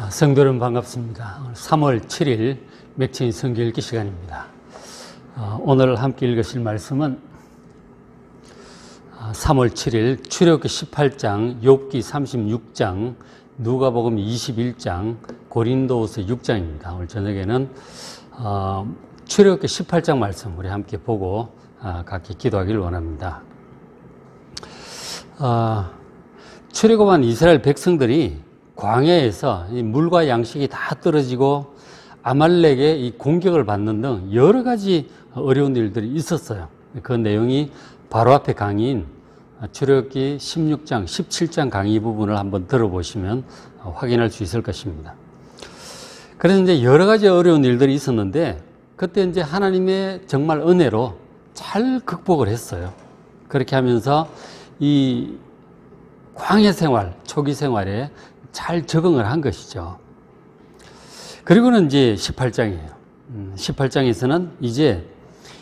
성도 여러분 반갑습니다. 3월 7일 맥체인 성경 읽기 시간입니다. 오늘 함께 읽으실 말씀은 3월 7일 출애굽기 18장, 욥기 36장, 누가복음 21장, 고린도후서 6장입니다. 오늘 저녁에는 출애굽기 18장 말씀 우리 함께 보고 각기 기도하기를 원합니다. 출애굽한 이스라엘 백성들이 광야에서 이 물과 양식이 다 떨어지고 아말렉의 이 공격을 받는 등 여러 가지 어려운 일들이 있었어요. 그 내용이 바로 앞에 강의인 출애굽기 16장, 17장 강의 부분을 한번 들어보시면 확인할 수 있을 것입니다. 그래서 이제 여러 가지 어려운 일들이 있었는데 그때 이제 하나님의 정말 은혜로 잘 극복을 했어요. 그렇게 하면서 이 광야 생활, 초기 생활에 잘 적응을 한 것이죠. 그리고는 이제 18장이에요. 18장에서는 이제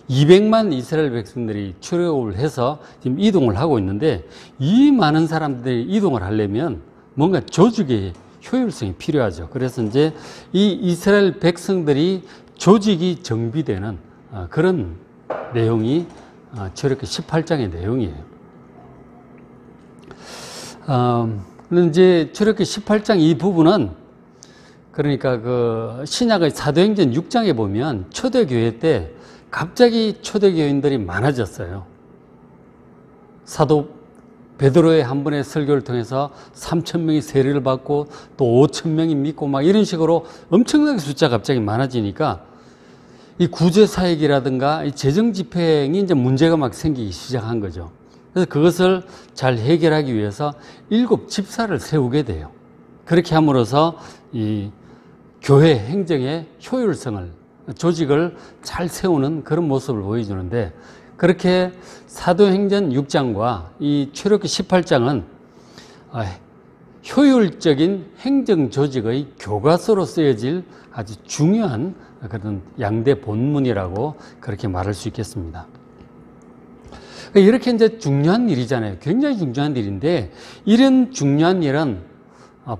200만 이스라엘 백성들이 출애굽을 해서 지금 이동을 하고 있는데 이 많은 사람들이 이동을 하려면 뭔가 조직의 효율성이 필요하죠. 그래서 이제 이 이스라엘 백성들이 조직이 정비되는 그런 내용이 출애굽기 18장의 내용이에요. 이제 출애굽기 18장 이 부분은 그러니까 그 신약의 사도행전 6장에 보면 초대교회 때 갑자기 초대교인들이 많아졌어요. 사도 베드로의 한 번의 설교를 통해서 3,000명이 세례를 받고 또 5,000명이 믿고 막 이런 식으로 엄청나게 숫자가 갑자기 많아지니까 이 구제사역이라든가 이 재정집행이 이제 문제가 막 생기기 시작한 거죠. 그래서 그것을 잘 해결하기 위해서 7 집사를 세우게 돼요. 그렇게 함으로써 이 교회 행정의 효율성을, 조직을 잘 세우는 그런 모습을 보여주는데 그렇게 사도행전 6장과 이 출애굽기 18장은 효율적인 행정 조직의 교과서로 쓰여질 아주 중요한 그런 양대 본문이라고 그렇게 말할 수 있겠습니다. 이렇게 이제 중요한 일이잖아요. 굉장히 중요한 일인데 이런 중요한 일은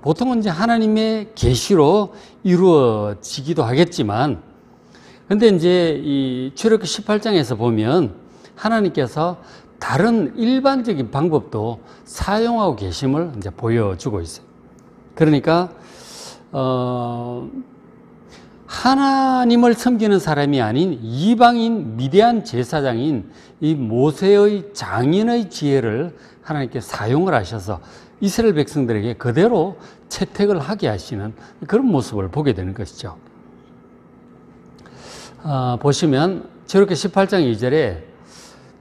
보통은 이제 하나님의 계시로 이루어지기도 하겠지만 근데 이제 이 출애굽기 18장에서 보면 하나님께서 다른 일반적인 방법도 사용하고 계심을 이제 보여주고 있어요. 그러니까 하나님을 섬기는 사람이 아닌 이방인 미디안 제사장인 이 모세의 장인의 지혜를 하나님께 사용을 하셔서 이스라엘 백성들에게 그대로 채택을 하게 하시는 그런 모습을 보게 되는 것이죠. 보시면 출애굽기 18장 2절에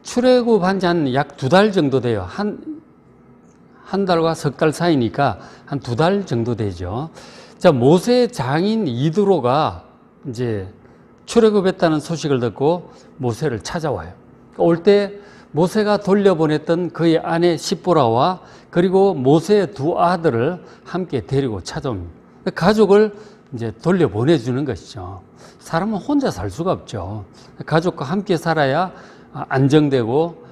출애굽한 지 한 약 2달 정도 돼요. 한 달과 석 달 사이니까 한 2달 정도 되죠. 자, 모세의 장인 이드로가 이제 출애굽했다는 소식을 듣고 모세를 찾아와요. 올 때 모세가 돌려보냈던 그의 아내 십보라와 그리고 모세의 2 아들을 함께 데리고 찾아옵니다. 가족을 이제 돌려보내주는 것이죠. 사람은 혼자 살 수가 없죠. 가족과 함께 살아야 안정되고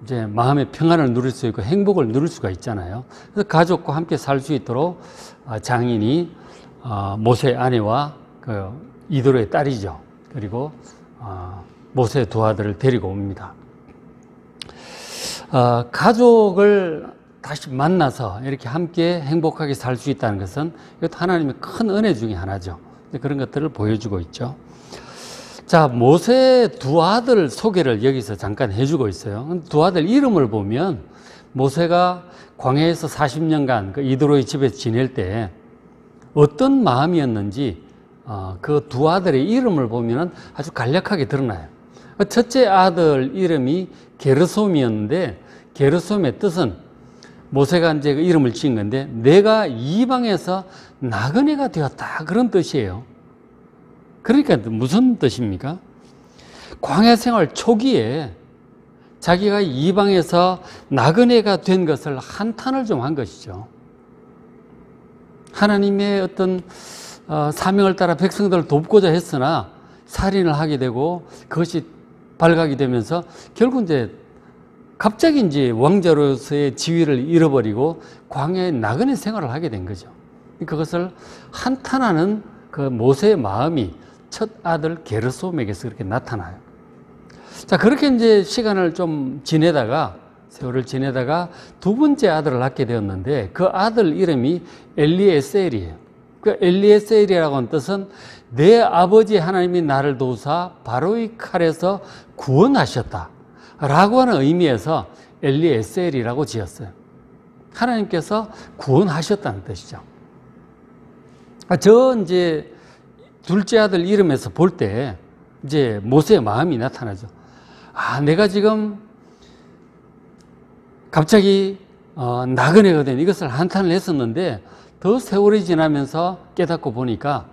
이제 마음의 평안을 누릴 수 있고 행복을 누릴 수가 있잖아요. 그래서 가족과 함께 살 수 있도록 장인이 모세의 아내와 그 이드로의 딸이죠. 그리고 모세의 2 아들을 데리고 옵니다. 가족을 다시 만나서 이렇게 함께 행복하게 살 수 있다는 것은 이것도 하나님의 큰 은혜 중에 하나죠. 그런 것들을 보여주고 있죠. 자, 모세의 2 아들 소개를 여기서 잠깐 해주고 있어요. 2 아들 이름을 보면 모세가 광야에서 40년간 그 이드로의 집에서 지낼 때 어떤 마음이었는지 그 2 아들의 이름을 보면 아주 간략하게 드러나요. 첫째 아들 이름이 게르솜이었는데 게르솜의 뜻은 모세가 이제 그 이름을 지은 건데 내가 이방에서 나그네가 되었다 그런 뜻이에요. 그러니까 무슨 뜻입니까? 광야 생활 초기에 자기가 이방에서 나그네가 된 것을 한탄을 좀 한 것이죠. 하나님의 어떤 사명을 따라 백성들을 돕고자 했으나 살인을 하게 되고 그것이 발각이 되면서 결국 이제 갑자기 이제 왕자로서의 지위를 잃어버리고 광야의 나그네 생활을 하게 된 거죠. 그것을 한탄하는 그 모세의 마음이 첫 아들 게르솜에게서 그렇게 나타나요. 자, 그렇게 이제 시간을 좀 지내다가, 세월을 지내다가 두 번째 아들을 낳게 되었는데, 그 아들 이름이 엘리에셀이에요. 그 엘리에셀이라고 하는 뜻은 내 아버지 하나님이 나를 도우사 바로의 칼에서 구원하셨다 라고 하는 의미에서 엘리에셀이라고 지었어요. 하나님께서 구원하셨다는 뜻이죠. 저 이제 둘째 아들 이름에서 볼 때 이제 모세의 마음이 나타나죠. 아, 내가 지금 갑자기 나그네가 된 이것을 한탄을 했었는데 더 세월이 지나면서 깨닫고 보니까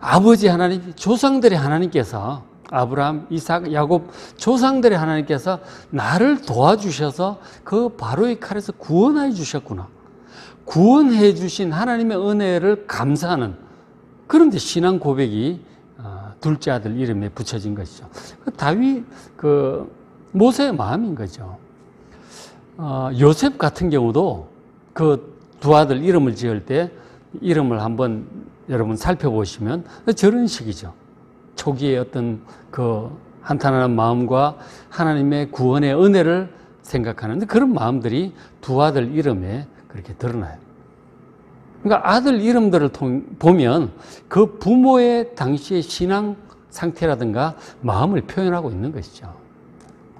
아버지 하나님, 조상들의 하나님께서 아브라함, 이삭, 야곱 조상들의 하나님께서 나를 도와주셔서 그 바로의 칼에서 구원해 주셨구나. 구원해 주신 하나님의 은혜를 감사하는 그런 신앙 고백이 둘째 아들 이름에 붙여진 것이죠. 다윗, 모세의 마음인 거죠. 요셉 같은 경우도 그 두 아들 이름을 지을 때 이름을 한번 여러분 살펴보시면 저런 식이죠. 초기에 어떤 그 한탄하는 마음과 하나님의 구원의 은혜를 생각하는 그런 마음들이 두 아들 이름에 그렇게 드러나요. 그러니까 아들 이름들을 보면 그 부모의 당시의 신앙 상태라든가 마음을 표현하고 있는 것이죠.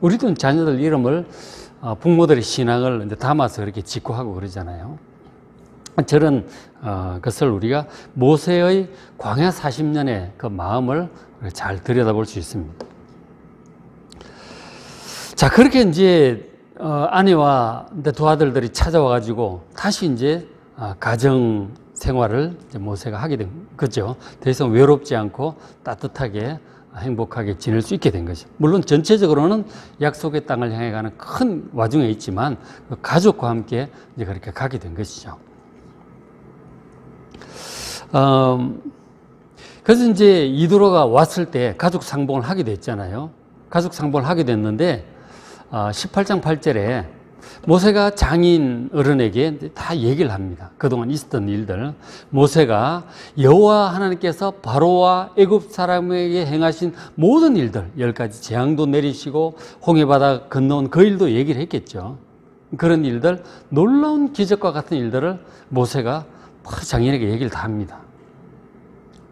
우리도 자녀들 이름을 부모들의 신앙을 이제 담아서 그렇게 짓고 하고 그러잖아요. 저런 것을 우리가 모세의 광야 40년의 그 마음을 잘 들여다볼 수 있습니다. 자, 그렇게 이제 아내와 두 아들들이 찾아와가지고 다시 이제 가정 생활을 이제 모세가 하게 된 거죠. 더 이상 외롭지 않고 따뜻하게 행복하게 지낼 수 있게 된 거죠. 물론 전체적으로는 약속의 땅을 향해 가는 큰 와중에 있지만 가족과 함께 이제 그렇게 가게 된 것이죠. 그래서 이제 이드로가 왔을 때 가족 상봉을 하게 됐잖아요. 가족 상봉을 하게 됐는데 18장 8절에 모세가 장인 어른에게 다 얘기를 합니다. 그동안 있었던 일들. 모세가 여호와 하나님께서 바로와 애굽 사람에게 행하신 모든 일들, 10가지 재앙도 내리시고 홍해바다 건너온 그 일도 얘기를 했겠죠. 그런 일들, 놀라운 기적과 같은 일들을 모세가 장인에게 얘기를 다 합니다.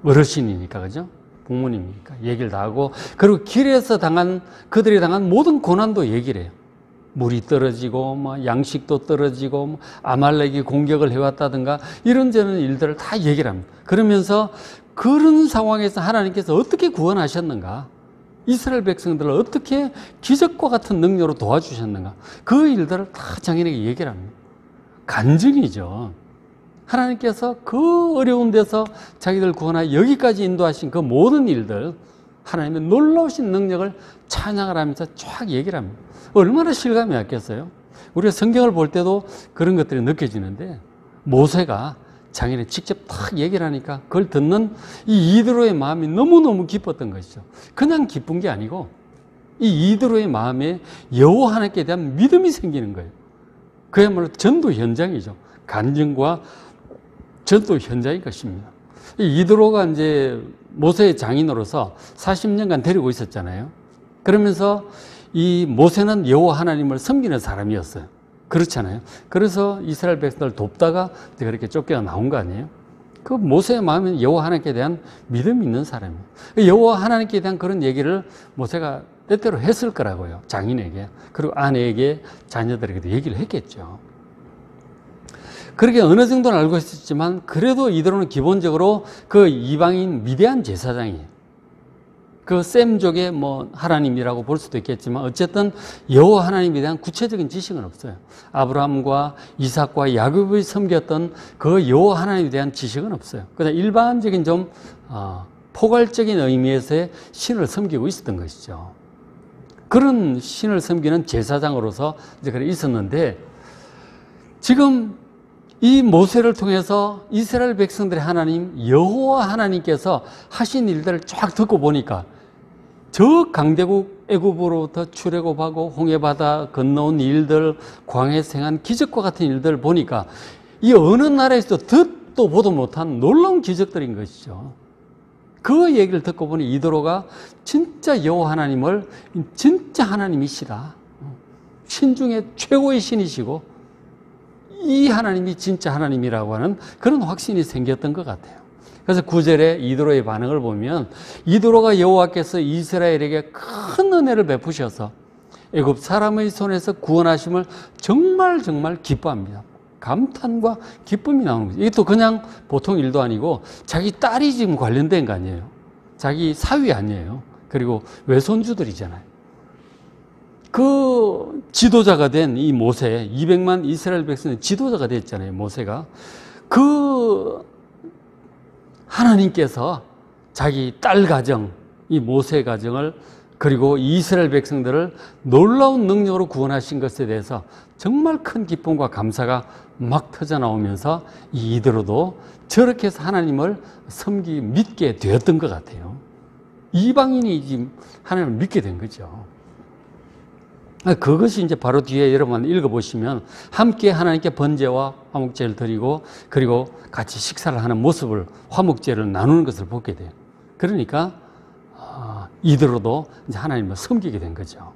어르신이니까, 그죠? 부모님이니까 얘기를 다 하고, 그리고 길에서 그들이 당한 모든 고난도 얘기를 해요. 물이 떨어지고, 양식도 떨어지고, 아말렉이 공격을 해왔다든가, 이런저런 일들을 다 얘기를 합니다. 그러면서 그런 상황에서 하나님께서 어떻게 구원하셨는가? 이스라엘 백성들을 어떻게 기적과 같은 능력으로 도와주셨는가? 그 일들을 다 장인에게 얘기를 합니다. 간증이죠. 하나님께서 그 어려운 데서 자기들 구원하여 여기까지 인도하신 그 모든 일들, 하나님의 놀라우신 능력을 찬양을 하면서 쫙 얘기를 합니다. 얼마나 실감이 왔겠어요? 우리가 성경을 볼 때도 그런 것들이 느껴지는데 모세가 장인에 직접 탁 얘기를 하니까 그걸 듣는 이 이드로의 마음이 너무너무 기뻤던 것이죠. 그냥 기쁜 게 아니고 이 이드로의 마음에 여호와 하나님께 대한 믿음이 생기는 거예요. 그야말로 전도 현장이죠. 간증과 전도 현장인 것입니다. 이드로가 이제 모세의 장인으로서 40년간 데리고 있었잖아요. 그러면서 이 모세는 여호와 하나님을 섬기는 사람이었어요. 그렇잖아요. 그래서 이스라엘 백성들을 돕다가 그렇게 쫓겨 나온 거 아니에요? 그 모세의 마음은 여호와 하나님께 대한 믿음이 있는 사람이에요. 여호와 하나님께 대한 그런 얘기를 모세가 때때로 했을 거라고요. 장인에게. 그리고 아내에게, 자녀들에게도 얘기를 했겠죠. 그렇게 어느 정도는 알고 있었지만 그래도 이들은 기본적으로 그 이방인 미디안 제사장이에요. 그 셈족의 하나님이라고 볼 수도 있겠지만 어쨌든 여호와 하나님에 대한 구체적인 지식은 없어요. 아브라함과 이삭과 야곱이 섬겼던 그 여호와 하나님에 대한 지식은 없어요. 그냥 일반적인 좀 포괄적인 의미에서의 신을 섬기고 있었던 것이죠. 그런 신을 섬기는 제사장으로서 이제 그래 있었는데 지금 이 모세를 통해서 이스라엘 백성들의 하나님 여호와 하나님께서 하신 일들을 쫙 듣고 보니까 저 강대국 애굽으로부터 출애굽하고 홍해바다 건너온 일들, 광야에서 행한 기적과 같은 일들을 보니까 이 어느 나라에서도 듣도 보도 못한 놀라운 기적들인 것이죠. 그 얘기를 듣고 보니 이드로가 진짜 여호와 하나님을 진짜 하나님이시다. 신 중에 최고의 신이시고 이 하나님이 진짜 하나님이라고 하는 그런 확신이 생겼던 것 같아요. 그래서 9절에 이드로의 반응을 보면 이드로가 여호와께서 이스라엘에게 큰 은혜를 베푸셔서 애굽 사람의 손에서 구원하심을 정말 기뻐합니다. 감탄과 기쁨이 나오는 거죠. 이게 또 그냥 보통 일도 아니고 자기 딸이 지금 관련된 거 아니에요. 자기 사위 아니에요. 그리고 외손주들이잖아요. 그 지도자가 된 이 모세, 200만 이스라엘 백성의 지도자가 됐잖아요. 모세가. 그 하나님께서 자기 딸 가정, 이 모세 가정을 그리고 이스라엘 백성들을 놀라운 능력으로 구원하신 것에 대해서 정말 큰 기쁨과 감사가 막 터져 나오면서 이 이드로도 저렇게 해서 하나님을 믿게 되었던 것 같아요. 이방인이 지금 하나님을 믿게 된 거죠. 그것이 이제 바로 뒤에 여러분 읽어보시면 함께 하나님께 번제와 화목제를 드리고 그리고 같이 식사를 하는 모습을 화목제를 나누는 것을 보게 돼요. 그러니까 이드로도 이제 하나님을 섬기게 된 거죠.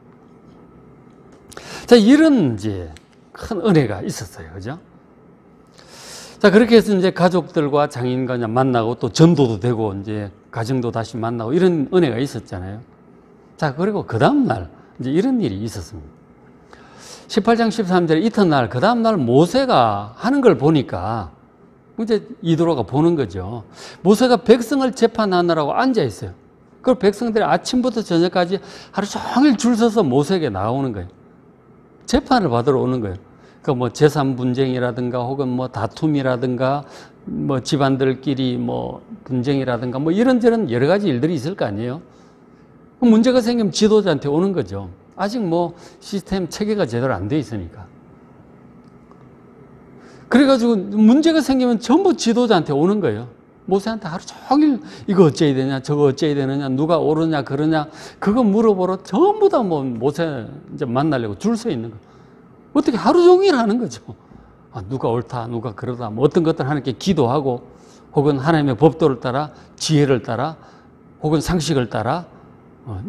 자, 이런 이제 큰 은혜가 있었어요. 그죠? 자, 그렇게 해서 이제 가족들과 장인과 만나고 또 전도도 되고 이제 가정도 다시 만나고 이런 은혜가 있었잖아요. 자, 그리고 그 다음날 이제 이런 일이 있었습니다. 18장 13절에 이튿날, 그 다음날 모세가 하는 걸 보니까 이제 이드로가 보는 거죠. 모세가 백성을 재판하느라고 앉아 있어요. 그 백성들이 아침부터 저녁까지 하루 종일 줄 서서 모세에게 나오는 거예요. 재판을 받으러 오는 거예요. 그 뭐 재산 분쟁이라든가 혹은 뭐 다툼이라든가 뭐 집안들끼리 뭐 분쟁이라든가 뭐 이런저런 여러 가지 일들이 있을 거 아니에요. 문제가 생기면 지도자한테 오는 거죠. 아직 뭐 시스템 체계가 제대로 안 돼 있으니까. 그래가지고 문제가 생기면 전부 지도자한테 오는 거예요. 모세한테 하루 종일 이거 어째야 되냐, 저거 어째야 되느냐, 누가 옳으냐, 그러냐, 그거 물어보러 전부 다 뭐 모세 이제 만나려고 줄 서 있는 거예요. 어떻게 하루 종일 하는 거죠. 누가 옳다, 누가 그러다, 뭐 어떤 것들 하나님께 기도하고, 혹은 하나님의 법도를 따라, 지혜를 따라, 혹은 상식을 따라,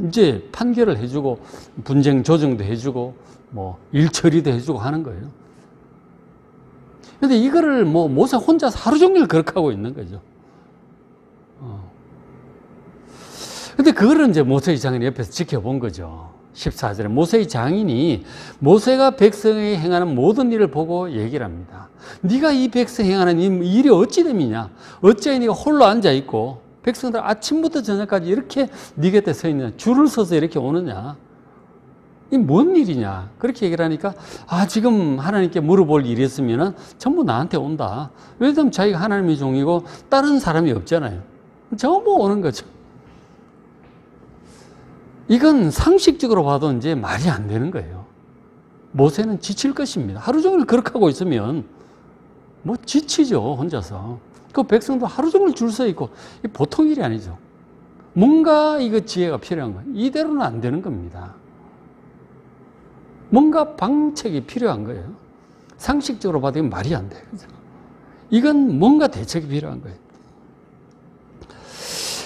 이제 판결을 해주고, 분쟁 조정도 해주고, 뭐 일 처리도 해주고 하는 거예요. 근데 이거를 뭐 모세 혼자서 하루 종일 그렇게 하고 있는 거죠. 근데 그거를 이제 모세의 장인이 옆에서 지켜본 거죠. 14절에 모세의 장인이 모세가 백성이 행하는 모든 일을 보고 얘기를 합니다. 네가 이 백성 행하는 이 일이 어찌 됨이냐? 어찌 네가 홀로 앉아 있고 백성들 아침부터 저녁까지 이렇게 네 곁에 서 있느냐? 줄을 서서 이렇게 오느냐? 이 뭔 일이냐? 그렇게 얘기를 하니까 지금 하나님께 물어볼 일이 있으면 전부 나한테 온다. 왜냐하면 자기가 하나님의 종이고 다른 사람이 없잖아요. 전부 오는 거죠. 이건 상식적으로 봐도 이제 말이 안 되는 거예요. 모세는 지칠 것입니다. 하루 종일 그렇게 하고 있으면 뭐 지치죠, 혼자서. 그 백성도 하루 종일 줄 서 있고, 보통 일이 아니죠. 뭔가 이거 지혜가 필요한 거예요. 이대로는 안 되는 겁니다. 뭔가 방책이 필요한 거예요. 상식적으로 봐도 이건 말이 안 돼요. 이건 뭔가 대책이 필요한 거예요.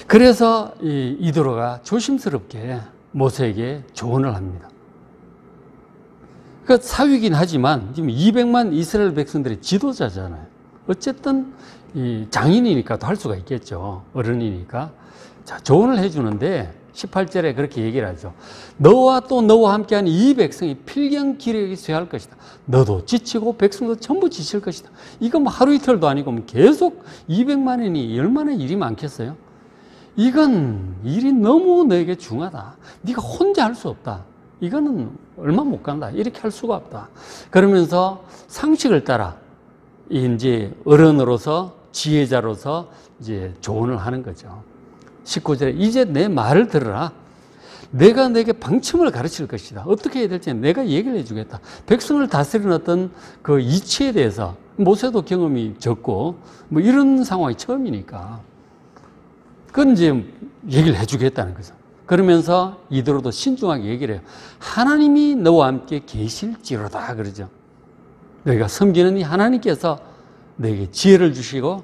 그래서 이드로가 조심스럽게 모세에게 조언을 합니다. 그 사위긴 하지만 지금 200만 이스라엘 백성들의 지도자잖아요. 어쨌든 이 장인이니까 또 할 수가 있겠죠. 어른이니까. 자, 조언을 해주는데 18절에 그렇게 얘기를 하죠. 너와 또 너와 함께한 이 백성이 필경 기력이 쇠할 것이다. 너도 지치고 백성도 전부 지칠 것이다. 이거 뭐 하루 이틀도 아니고 계속 200만인이 얼마나 일이 많겠어요? 이건 일이 너무 너에게 중하다. 네가 혼자 할 수 없다. 이거는 얼마 못 간다. 이렇게 할 수가 없다. 그러면서 상식을 따라 이제 어른으로서 지혜자로서 이제 조언을 하는 거죠. 19절에 이제 내 말을 들으라. 내가 내게 방침을 가르칠 것이다. 어떻게 해야 될지 내가 얘기를 해주겠다. 백성을 다스리는 어떤 그 이치에 대해서 모세도 경험이 적고 뭐 이런 상황이 처음이니까 그건 이제 얘기를 해주겠다는 거죠. 그러면서 이드로도 신중하게 얘기를 해요. 하나님이 너와 함께 계실지로다 그러죠. 너희가 섬기는 이 하나님께서 너에게 지혜를 주시고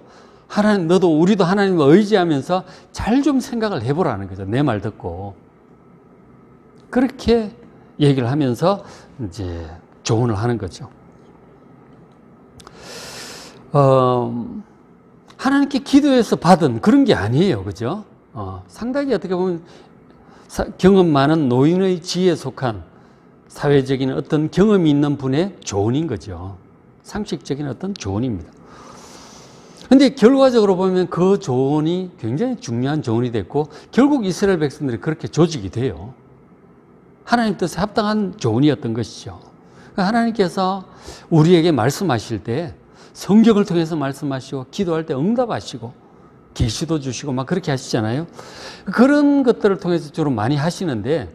하나님, 너도 우리도 하나님을 의지하면서 잘 좀 생각을 해보라는 거죠. 내 말 듣고. 그렇게 얘기를 하면서 이제 조언을 하는 거죠. 하나님께 기도해서 받은 그런 게 아니에요. 그죠? 상당히 어떻게 보면 경험 많은 노인의 지혜에 속한 사회적인 어떤 경험이 있는 분의 조언인 거죠. 상식적인 어떤 조언입니다. 근데 결과적으로 보면 그 조언이 굉장히 중요한 조언이 됐고, 결국 이스라엘 백성들이 그렇게 조직이 돼요. 하나님 뜻에 합당한 조언이었던 것이죠. 하나님께서 우리에게 말씀하실 때 성경을 통해서 말씀하시고, 기도할 때 응답하시고, 계시도 주시고 막 그렇게 하시잖아요. 그런 것들을 통해서 주로 많이 하시는데,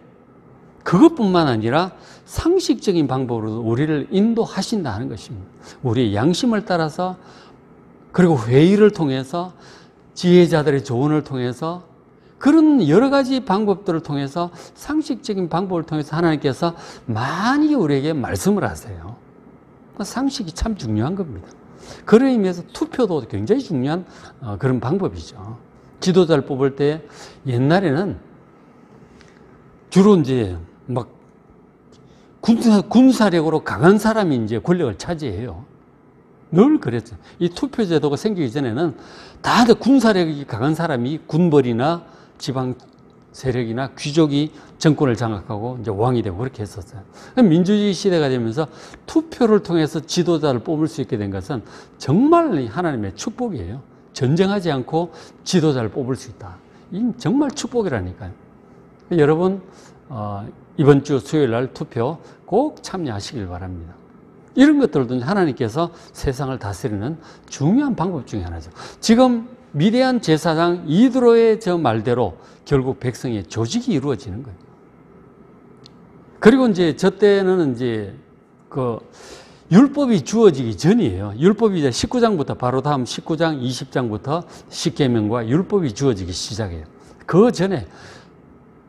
그것뿐만 아니라 상식적인 방법으로 우리를 인도하신다는 것입니다. 우리의 양심을 따라서, 그리고 회의를 통해서, 지혜자들의 조언을 통해서, 그런 여러 가지 방법들을 통해서, 상식적인 방법을 통해서 하나님께서 많이 우리에게 말씀을 하세요. 상식이 참 중요한 겁니다. 그런 의미에서 투표도 굉장히 중요한 그런 방법이죠. 지도자를 뽑을 때 옛날에는 주로 이제 막 군사력으로 강한 사람이 이제 권력을 차지해요. 늘 그랬죠. 이 투표 제도가 생기기 전에는 다들 군사력이 강한 사람이 군벌이나 지방 세력이나 귀족이 정권을 장악하고 이제 왕이 되고 그렇게 했었어요. 민주주의 시대가 되면서 투표를 통해서 지도자를 뽑을 수 있게 된 것은 정말 하나님의 축복이에요. 전쟁하지 않고 지도자를 뽑을 수 있다. 이 정말 축복이라니까요. 여러분 이번 주 수요일 날 투표 꼭 참여하시길 바랍니다. 이런 것들도 하나님께서 세상을 다스리는 중요한 방법 중에 하나죠. 지금 미대한 제사장 이드로의 저 말대로 결국 백성의 조직이 이루어지는 거예요. 그리고 이제 저 때는 이제 그 율법이 주어지기 전이에요. 율법이 이제 19장부터 바로 다음 19장, 20장부터 십계명과 율법이 주어지기 시작해요. 그 전에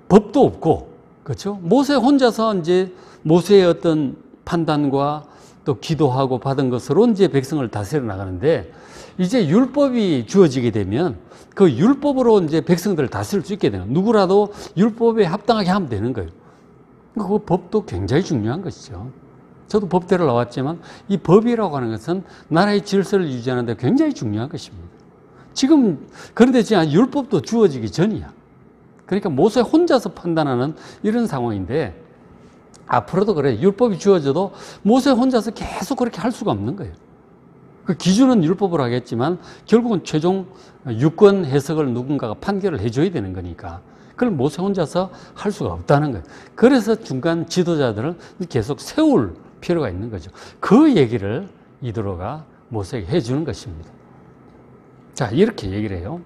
법도 없고, 그렇죠? 모세 혼자서 이제 모세의 어떤 판단과 또 기도하고 받은 것으로 이제 백성을 다스려 나가는데, 이제 율법이 주어지게 되면 그 율법으로 이제 백성들을 다스릴 수 있게 되는, 누구라도 율법에 합당하게 하면 되는 거예요. 그 법도 굉장히 중요한 것이죠. 저도 법대로 나왔지만 이 법이라고 하는 것은 나라의 질서를 유지하는 데 굉장히 중요한 것입니다. 지금 그런데 지금 율법도 주어지기 전이야. 그러니까 모세 혼자서 판단하는 이런 상황인데, 앞으로도 그래. 율법이 주어져도 모세 혼자서 계속 그렇게 할 수가 없는 거예요. 그 기준은 율법으로 하겠지만 결국은 최종 유권 해석을 누군가가 판결을 해줘야 되는 거니까 그걸 모세 혼자서 할 수가 없다는 거예요. 그래서 중간 지도자들을 계속 세울 필요가 있는 거죠. 그 얘기를 이드로가 모세에게 해주는 것입니다. 자, 이렇게 얘기를 해요.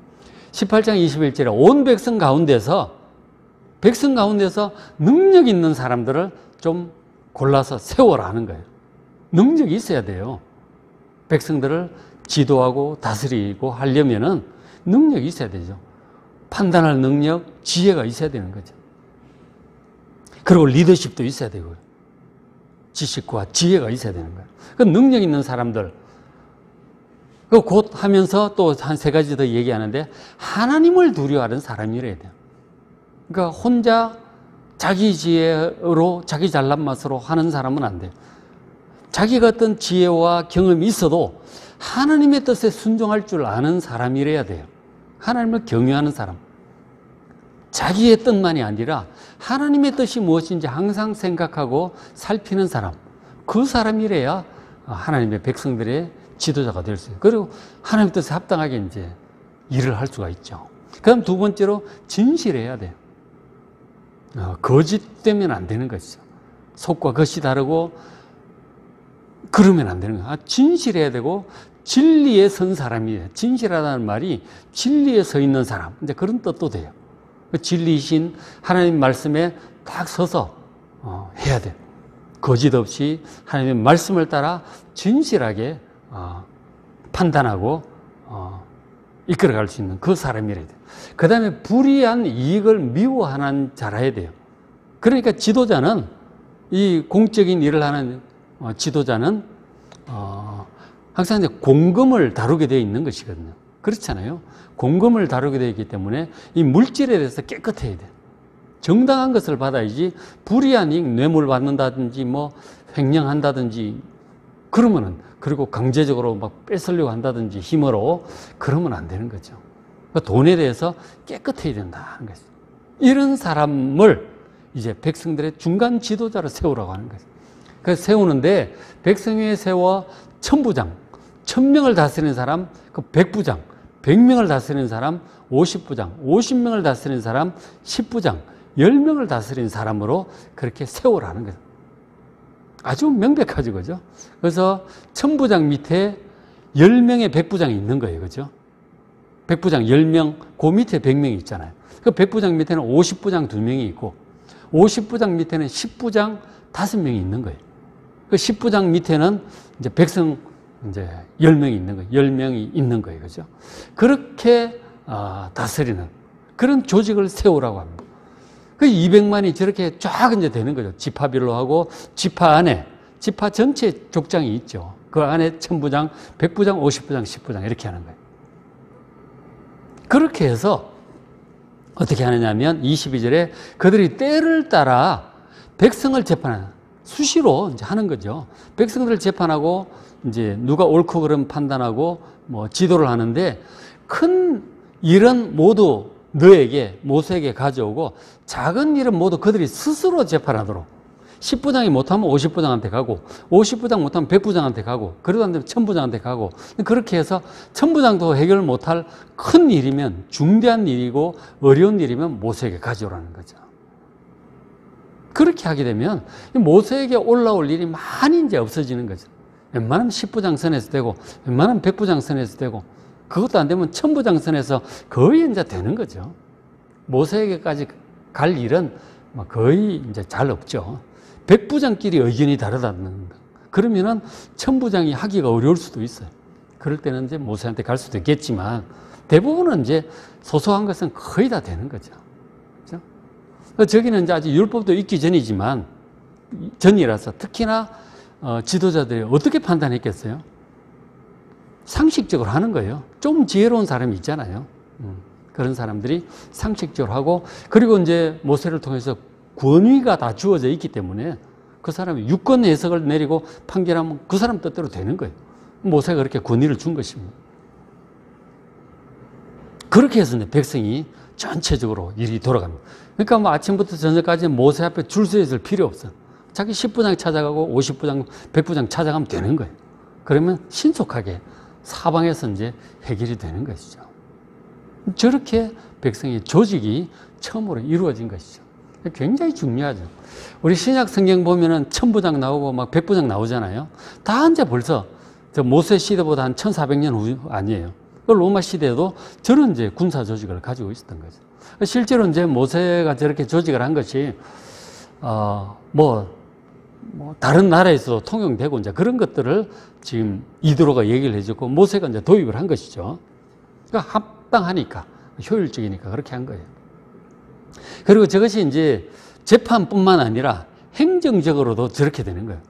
18장 21절에 온 백성 가운데서 능력 있는 사람들을 좀 골라서 세워라 하는 거예요. 능력이 있어야 돼요. 백성들을 지도하고 다스리고 하려면은 능력이 있어야 되죠. 판단할 능력, 지혜가 있어야 되는 거죠. 그리고 리더십도 있어야 되고요. 지식과 지혜가 있어야 되는 거예요. 그 능력 있는 사람들, 그 곧 하면서 또 한 세 가지 더 얘기하는데, 하나님을 두려워하는 사람이래야 돼요. 그러니까 혼자 자기 지혜로, 자기 잘난 맛으로 하는 사람은 안 돼요. 자기가 어떤 지혜와 경험이 있어도 하나님의 뜻에 순종할 줄 아는 사람이래야 돼요. 하나님을 경외하는 사람. 자기의 뜻만이 아니라 하나님의 뜻이 무엇인지 항상 생각하고 살피는 사람. 그 사람이래야 하나님의 백성들의 지도자가 될 수 있어요. 그리고 하나님의 뜻에 합당하게 이제 일을 할 수가 있죠. 그다음 두 번째로 진실해야 돼요. 거짓되면 안 되는 것이죠. 속과 겉이 다르고 그러면 안 되는 거예요. 진실해야 되고 진리에 선 사람이에요. 진실하다는 말이 진리에 서 있는 사람, 이제 그런 뜻도 돼요. 진리이신 하나님 말씀에 딱 서서 해야 돼요. 거짓 없이 하나님의 말씀을 따라 진실하게 판단하고 이끌어갈 수 있는 그 사람이래야 돼요. 그 다음에 불의한 이익을 미워하는 자라야 돼요. 그러니까 지도자는, 이 공적인 일을 하는 지도자는 항상 이제 공금을 다루게 되어 있는 것이거든요. 그렇잖아요. 공금을 다루게 되어 있기 때문에 이 물질에 대해서 깨끗해야 돼. 정당한 것을 받아야지 불이한 이익, 뇌물 받는다든지 뭐 횡령한다든지 그러면은, 그리고 강제적으로 막 뺏으려고 한다든지 힘으로 그러면 안 되는 거죠. 그러니까 돈에 대해서 깨끗해야 된다는 거죠. 이런 사람을 이제 백성들의 중간 지도자로 세우라고 하는 거죠. 그래서 세우는데 백성 위에 세워 천부장, 1000명을 다스리는 사람, 그 백부장, 100명을 다스리는 사람, 50부장, 50명을 다스리는 사람, 10부장, 10명을 다스리는 사람으로 그렇게 세우라는 거죠. 아주 명백하죠, 그죠? 그래서 천부장 밑에 10명의 백부장이 있는 거예요, 그죠? 백부장 10명, 그 밑에 100명이 있잖아요. 그 백부장 밑에는 50부장 2명이 있고, 50부장 밑에는 10부장 5명이 있는 거예요. 그 10부장 밑에는 이제 백성 이제 10명이 있는 거예요. 10명이 있는 거예요, 그죠? 그렇게 다스리는 그런 조직을 세우라고 합니다. 그 200만이 저렇게 쫙 이제 되는 거죠. 지파별로 하고, 지파 안에, 지파 전체 족장이 있죠. 그 안에 천부장, 백부장, 50부장, 10부장 이렇게 하는 거예요. 그렇게 해서 어떻게 하느냐면 22절에 그들이 때를 따라 백성을 재판하는, 수시로 이제 하는 거죠. 백성들을 재판하고 이제 누가 옳고 그름 판단하고 뭐 지도를 하는데 큰 일은 모두 너에게, 모세에게 가져오고 작은 일은 모두 그들이 스스로 재판하도록, 10부장이 못하면 50부장한테 가고 50부장 못하면 100부장한테 가고 그러도 안 되면 1000부장한테 가고, 그렇게 해서 1000부장도 해결 못할 큰 일이면, 중대한 일이고 어려운 일이면 모세에게 가져오라는 거죠. 그렇게 하게 되면 모세에게 올라올 일이 많이 이제 없어지는 거죠. 웬만하면 10부장 선에서 되고 웬만하면 100부장 선에서 되고, 그것도 안 되면 1000부장 선에서 거의 이제 되는 거죠. 모세에게까지 갈 일은 거의 이제 잘 없죠. 100부장끼리 의견이 다르다는 거. 그러면은 1000부장이 하기가 어려울 수도 있어요. 그럴 때는 이제 모세한테 갈 수도 있겠지만 대부분은 이제 소소한 것은 거의 다 되는 거죠. 그렇죠? 저기는 이제 아직 율법도 있기 전이지만, 전이라서 특히나 지도자들이 어떻게 판단했겠어요? 상식적으로 하는 거예요. 좀 지혜로운 사람이 있잖아요. 그런 사람들이 상식적으로 하고, 그리고 이제 모세를 통해서 권위가 다 주어져 있기 때문에 그 사람이 유권 해석을 내리고 판결하면 그 사람 뜻대로 되는 거예요. 모세가 그렇게 권위를 준 것입니다. 그렇게 해서 백성이 전체적으로 일이 돌아갑니다. 그러니까 뭐 아침부터 저녁까지 모세 앞에 줄 서 있을 필요 없어. 자기 10부장 찾아가고 50부장, 100부장 찾아가면 되는 거예요. 그러면 신속하게 사방에서 이제 해결이 되는 것이죠. 저렇게 백성의 조직이 처음으로 이루어진 것이죠. 굉장히 중요하죠. 우리 신약 성경 보면은 1000부장 나오고 막 100부장 나오잖아요. 다 이제 벌써 저 모세 시대보다 한 1400년 후 아니에요. 로마 시대에도 저런 이제 군사 조직을 가지고 있었던 거죠. 실제로 이제 모세가 저렇게 조직을 한 것이 뭐 다른 나라에서도 통용되고 이제 그런 것들을 지금 이드로가 얘기를 해줬고 모세가 이제 도입을 한 것이죠. 그러니까 합당하니까, 효율적이니까 그렇게 한 거예요. 그리고 저것이 이제 재판뿐만 아니라 행정적으로도 저렇게 되는 거예요.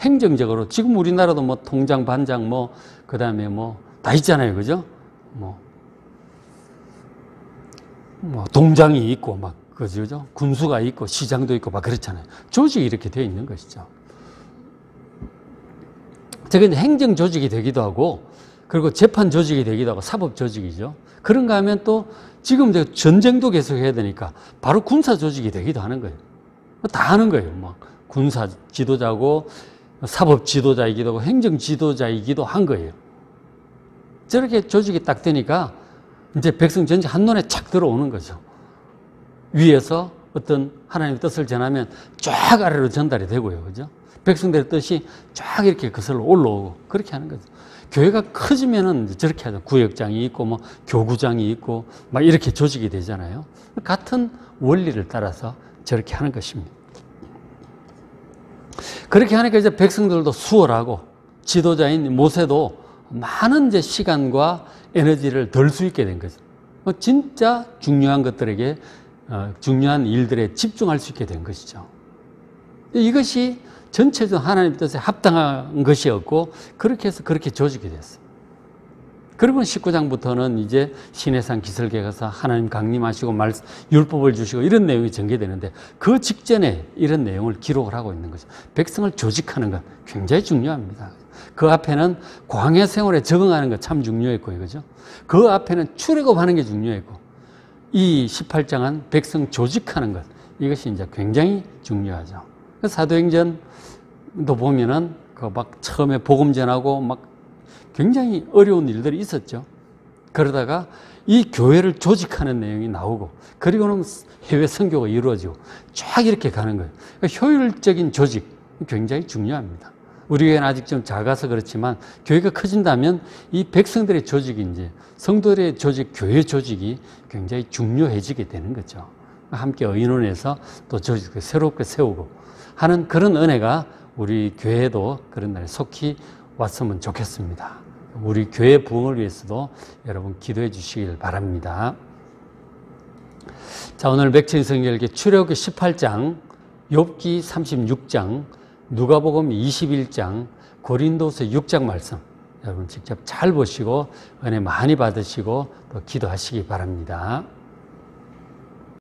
행정적으로 지금 우리나라도 뭐 통장, 반장, 뭐 그다음에 뭐 다 있잖아요, 그죠? 뭐 동장이 있고 막 그죠? 군수가 있고 시장도 있고 막 그렇잖아요. 조직이 이렇게 되어 있는 것이죠. 저게 행정 조직이 되기도 하고, 그리고 재판 조직이 되기도 하고, 사법 조직이죠. 그런가 하면 또 지금 전쟁도 계속 해야 되니까 바로 군사 조직이 되기도 하는 거예요. 다 하는 거예요. 막 군사 지도자고 사법 지도자이기도 하고 행정 지도자이기도 한 거예요. 저렇게 조직이 딱 되니까 이제 백성 전체 한눈에 착 들어오는 거죠. 위에서 어떤 하나님의 뜻을 전하면 쫙 아래로 전달이 되고요. 그죠? 백성들의 뜻이 쫙 이렇게 거슬러 올라오고 그렇게 하는 거죠. 교회가 커지면은 저렇게 하죠. 구역장이 있고 뭐 교구장이 있고 막 이렇게 조직이 되잖아요. 같은 원리를 따라서 저렇게 하는 것입니다. 그렇게 하니까 이제 백성들도 수월하고 지도자인 모세도 많은 이제 시간과 에너지를 덜 수 있게 된 거죠. 진짜 중요한 것들에게 중요한 일들에 집중할 수 있게 된 것이죠. 이것이 전체적으로 하나님 뜻에 합당한 것이었고 그렇게 해서 그렇게 조직이 됐어요. 그러면 19장부터는 이제 시내산 기슭에 가서 하나님 강림하시고 율법을 주시고 이런 내용이 전개되는데 그 직전에 이런 내용을 기록을 하고 있는 거죠. 백성을 조직하는 것 굉장히 중요합니다. 그 앞에는 광야 생활에 적응하는 것 참 중요했고요. 그죠? 그 앞에는 출애굽하는 게 중요했고 이 18장은 백성 조직하는 것 이것이 이제 굉장히 중요하죠. 사도행전도 보면은 그 막 처음에 복음 전하고 막 굉장히 어려운 일들이 있었죠. 그러다가 이 교회를 조직하는 내용이 나오고 그리고는 해외 선교가 이루어지고 쫙 이렇게 가는 거예요. 그러니까 효율적인 조직 굉장히 중요합니다. 우리 교회는 아직 좀 작아서 그렇지만 교회가 커진다면 이 백성들의 조직이 이제 성도들의 조직, 교회 조직이 굉장히 중요해지게 되는 거죠. 함께 의논해서 또 조직을 새롭게 세우고 하는 그런 은혜가 우리 교회도 그런 날에 속히 왔으면 좋겠습니다. 우리 교회 부흥을 위해서도 여러분 기도해 주시길 바랍니다. 자, 오늘 맥체인 성경에게 출애굽기 18장, 욥기 36장, 누가복음 21장, 고린도서 6장 말씀 여러분 직접 잘 보시고 은혜 많이 받으시고 또 기도하시기 바랍니다.